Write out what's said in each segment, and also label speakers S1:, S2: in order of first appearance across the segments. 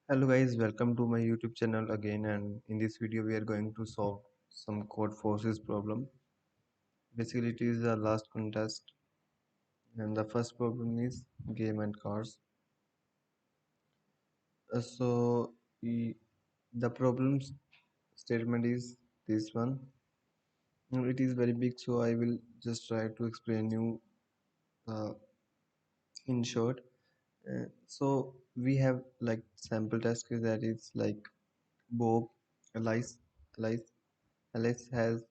S1: Hello guys, welcome to my YouTube channel again, and in this video we are going to solve some code forces problem. Basically it is the last contest, and the first problem is game and cars. So the problem's statement is this one. Now, it is very big, so I will just try to explain you uh, in short. So we have like sample test case that is like Bob, Alice, Alice, Alice has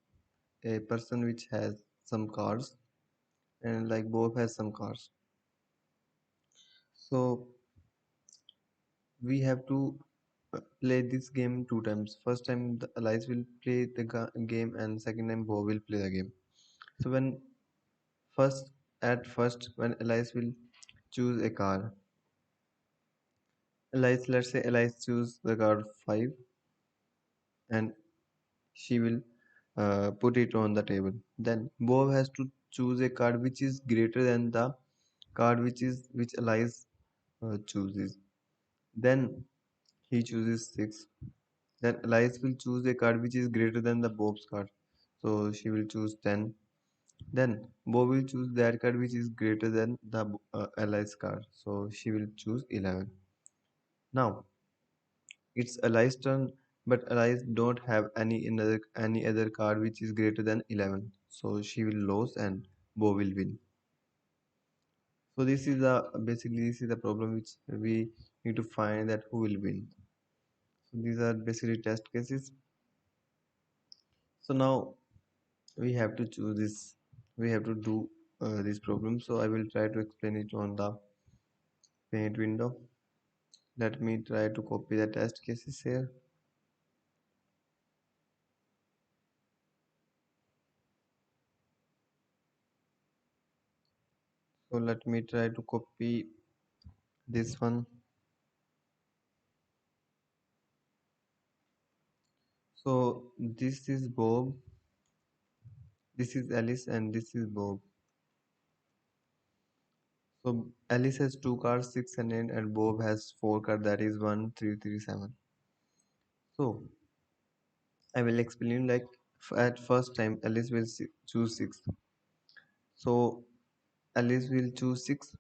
S1: a person which has some cars, and like Bob has some cars. So we have to play this game two times. First time the Alice will play the game, and second time Bob will play the game. So first first when Alice will choose a car, Alice, let's say Alice choose the car 5, and she will put it on the table. Then Bob has to choose a card which is greater than the card which Alice chooses. Then he chooses 6. Then Alice will choose a card which is greater than the Bob's card. So she will choose 10. Then Bob will choose that card which is greater than the Alice card. So she will choose 11. Now it's Alice's turn, but Alice don't have any other card which is greater than 11. So she will lose and Bob will win. So this is the problem which we need to find that who will win. So these are basically test cases. So now we have to choose this. We have to do this problem. So I will try to explain it on the paint window. Let me try to copy the test cases here. So let me try to copy this one. So this is Bob, this is Alice, and this is Bob. So Alice has two cards, 6 and 8, and Bob has four cards, that is 1, 3, 3, 7. So I will explain like at first time Alice will choose 6. So Alice will choose 6.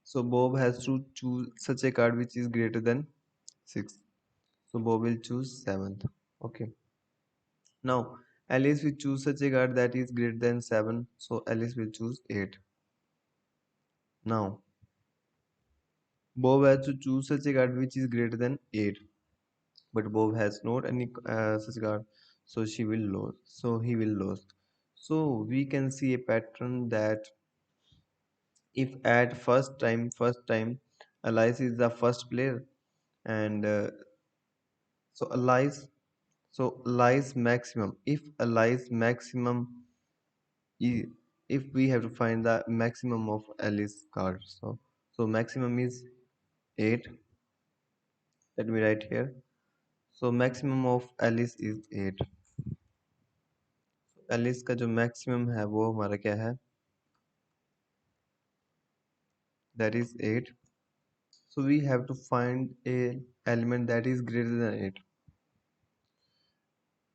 S1: So Bob has to choose such a card which is greater than 6. So Bob will choose 7th. Okay. Now Alice will choose such a card that is greater than 7. So Alice will choose 8. Now Bob has to choose such a card which is greater than 8. But Bob has not any such card. So she will lose. So he will lose. So we can see a pattern that if at first time Alice is the first player, and so Alice so lies maximum, i- if we have to find the maximum of Alice card, so maximum is 8. Let me write here. So maximum of Alice is 8. Alice का जो maximum है वो हमारा क्या है, that is 8. So we have to find a element that is greater than 8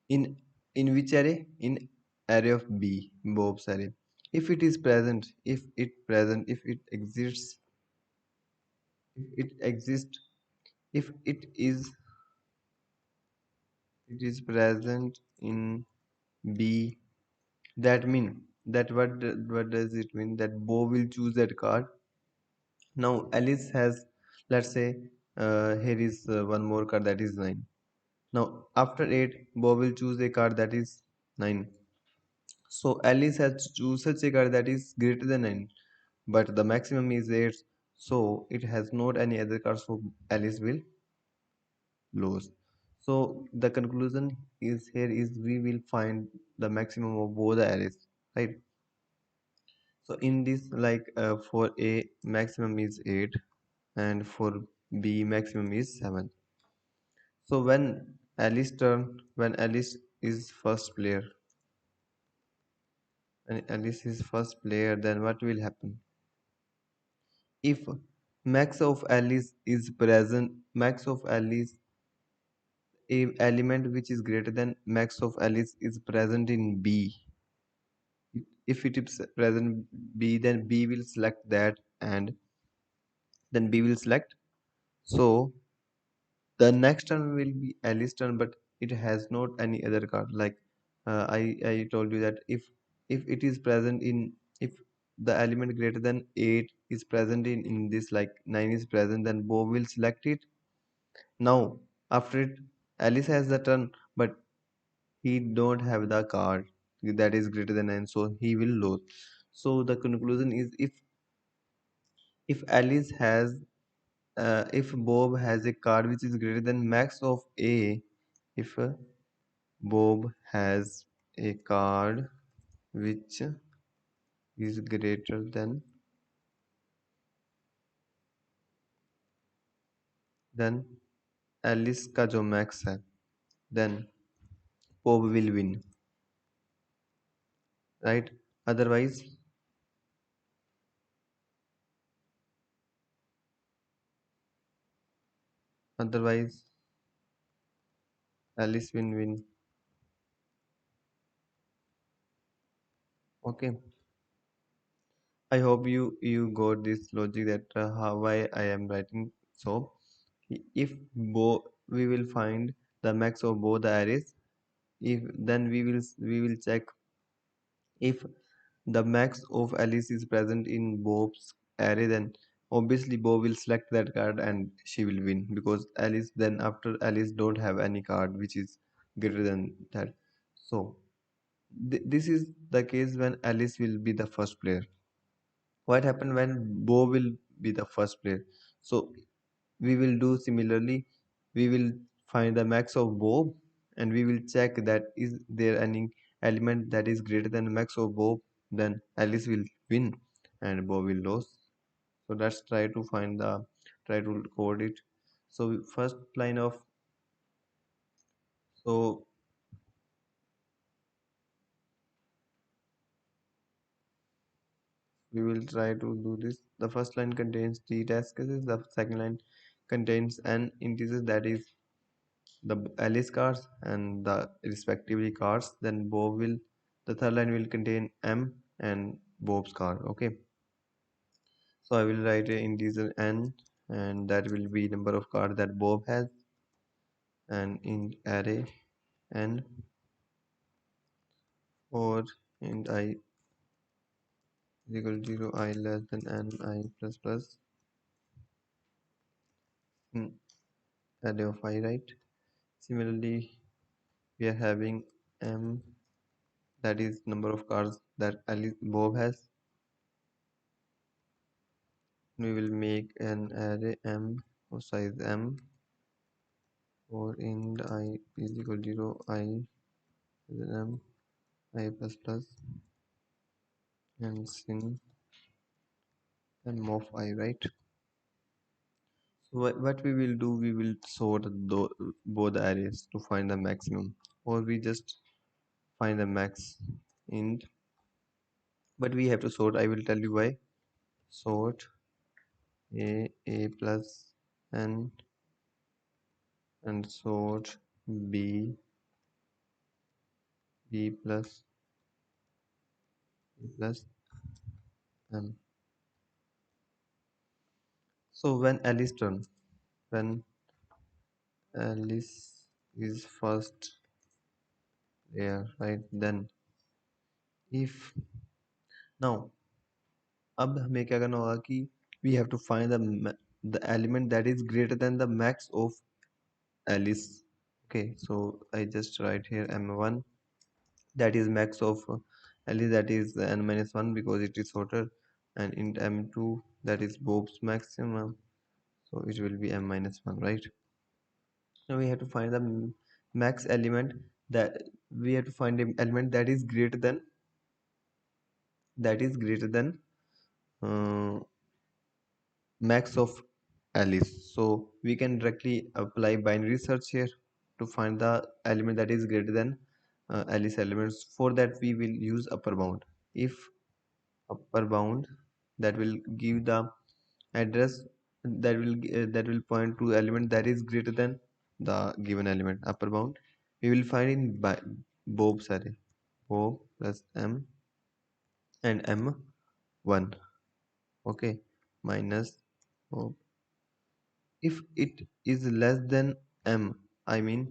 S1: in which array, in array of B, Bob's array. If it is present, if it exists, if it exists if it is present in B, that mean that what does it mean, that Bo will choose that card. Now Alice has, let's say, here is one more card, that is 9. Now after 8 Bo will choose a card that is 9. So Alice has to choose such a card that is greater than 9, but the maximum is 8, so it has not any other card, so Alice will lose. So the conclusion is here is we will find the maximum of both the arrays, right? So in this, like for A maximum is 8, and for B maximum is 7. So when Alice is first player, then what will happen? If max of Alice is present max of Alice, a element which is greater than max of Alice is present in B. If it is present B, then B will select that, and then B will select. So the next turn will be Alice turn, but it has not any other card. Like I told you that if it is present in, if the element greater than 8 is present in this, like 9 is present, then Bob will select it. Now after it, Alice has the turn, but he don't have the card that is greater than 9, so he will lose. So the conclusion is, if Alice has if Bob has a card which is greater than max of A, if Bob has a card which is greater than Alice का जो max है, then Bob will win, right? Otherwise, otherwise Alice will win. Okay. I hope you got this logic that how why I am writing. So if we will find the max of both the arrays, if then we will check if the max of Alice is present in Bob's array, then obviously Bob will select that card and she will win, because Alice, then after Alice don't have any card which is greater than that. So this is the case when Alice will be the first player. What happened when Bo will be the first player? So we will do similarly. We will find the max of Bob, and we will check that is there any element that is greater than max of Bob. Then Alice will win and Bob will lose. So let's try to code it. So first line of, so we will try to do this. The first line contains three test cases. The second line contains n integers, that is the Alice cards and the respectively cards. Then Bob will, the third line will contain M and Bob's card. Okay, so I will write a integer n, and that will be number of cards that Bob has, and in array n or int I is equal to 0, I less than n, I plus plus, in array of I, right? Similarly, we are having M, that is number of cards that Alice Bob has. We will make an array M of size M, or int I is equal to 0, I M, I plus plus, and sin M of I, right? So what we will do, we will sort both arrays to find the maximum, or we just find the max int, but we have to sort. I will tell you why. Sort A plus N, and sort B plus B plus M. So when Alice is first there, right? Then if, now अब हमें क्या करना होगा कि we have to find the element that is greater than the max of Alice. Okay, so I just write here m1, that is max of Alice, that is n minus 1 because it is shorter, and int m2, that is Bob's maximum, so it will be m minus 1, right? Now we have to find the max element, that we have to find an element that is greater than uh, max of Alice. So we can directly apply binary search here to find the element that is greater than Alice elements. For that we will use upper bound. If upper bound, that will give the address that will point to element that is greater than the given element upper bound. We will find in Bob's array. Bob plus m and m1. Okay, minus Bob. If it is less than m, I mean,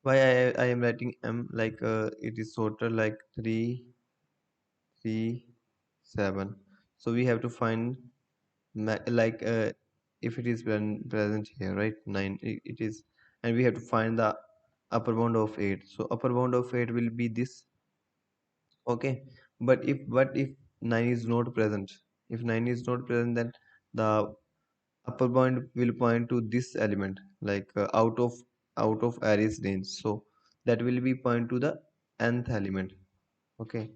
S1: why I am writing m like it is sorted like 3 3 7. So we have to find like if it is present here, right? 9 it is, and we have to find the upper bound of 8. So upper bound of 8 will be this. Okay, but if 9 is not present, if 9 is not present, then the upper bound will point to this element, like out of array's range. So that will be point to the nth element. Okay,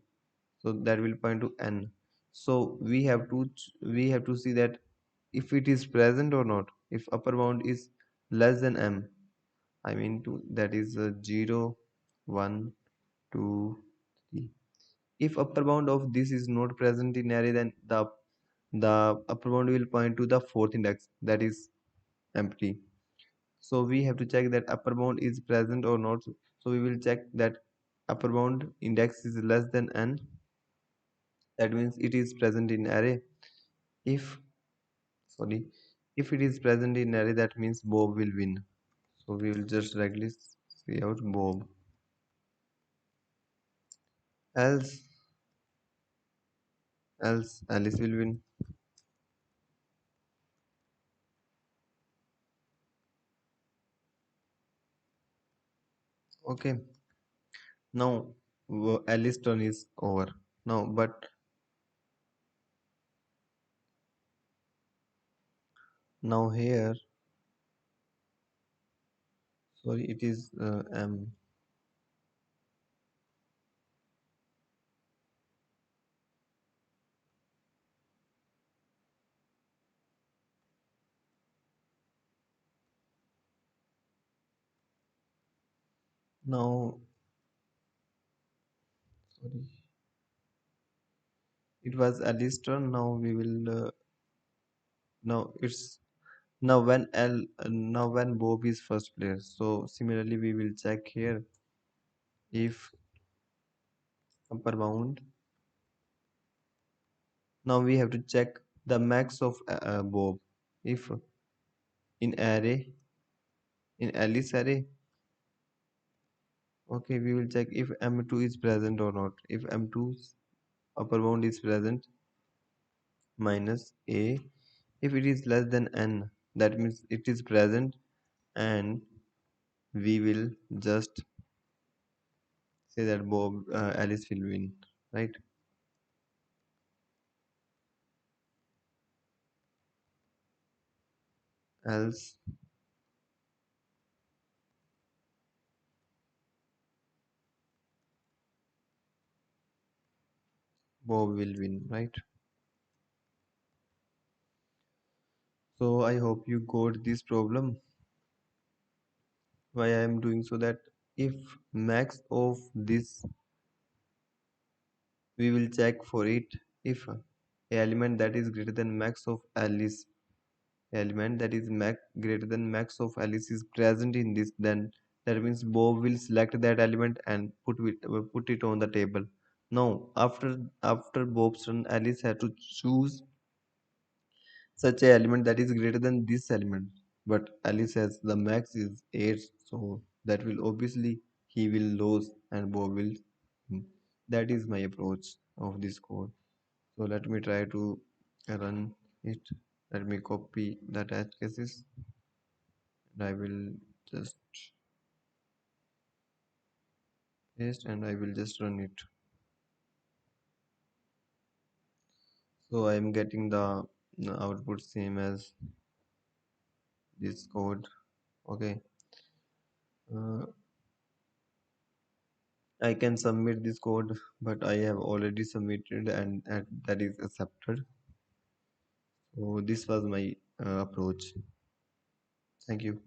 S1: so that will point to n. So we have to see that if it is present or not. If upper bound is less than m, I mean to that is 0 1 2 3. If upper bound of this is not present in array, then the upper bound will point to the fourth index, that is empty. So we have to check that upper bound is present or not. So we will check that upper bound index is less than n, that means it is present in array. If sorry, if it is present in array, that means Bob will win. So we will just directly see out Bob. Else else Alice will win. Okay, now Alice turn is over now, but now here, sorry, it is now, sorry, it was Alice's turn. Now we will now it's now when Bob is first player. So similarly we will check here if upper bound. Now we have to check the max of Bob. If in array, in Alice array, okay, we will check if m2 is present or not. If m2's upper bound is present, minus a. If it is less than n, that means it is present, and we will just say that Alice will win, right? Else Bob will win, right? So I hope you got this problem. Why I am doing so that if max of this, we will check for it. If a element that is greater than max of Alice, element that is greater than max of Alice is present in this, then that means Bob will select that element and put it on the table. Now after Bob's turn, Alice had to choose such a element that is greater than this element, but Alice says the max is 8, so that will obviously he will lose and Bob will win. That is my approach of this code. So let me try to run it. Let me copy the test cases, and I will just paste and I will just run it. So I am getting the output same as this code. Okay, uh, I can submit this code, but I have already submitted, and that is accepted. So this was my approach. Thank you.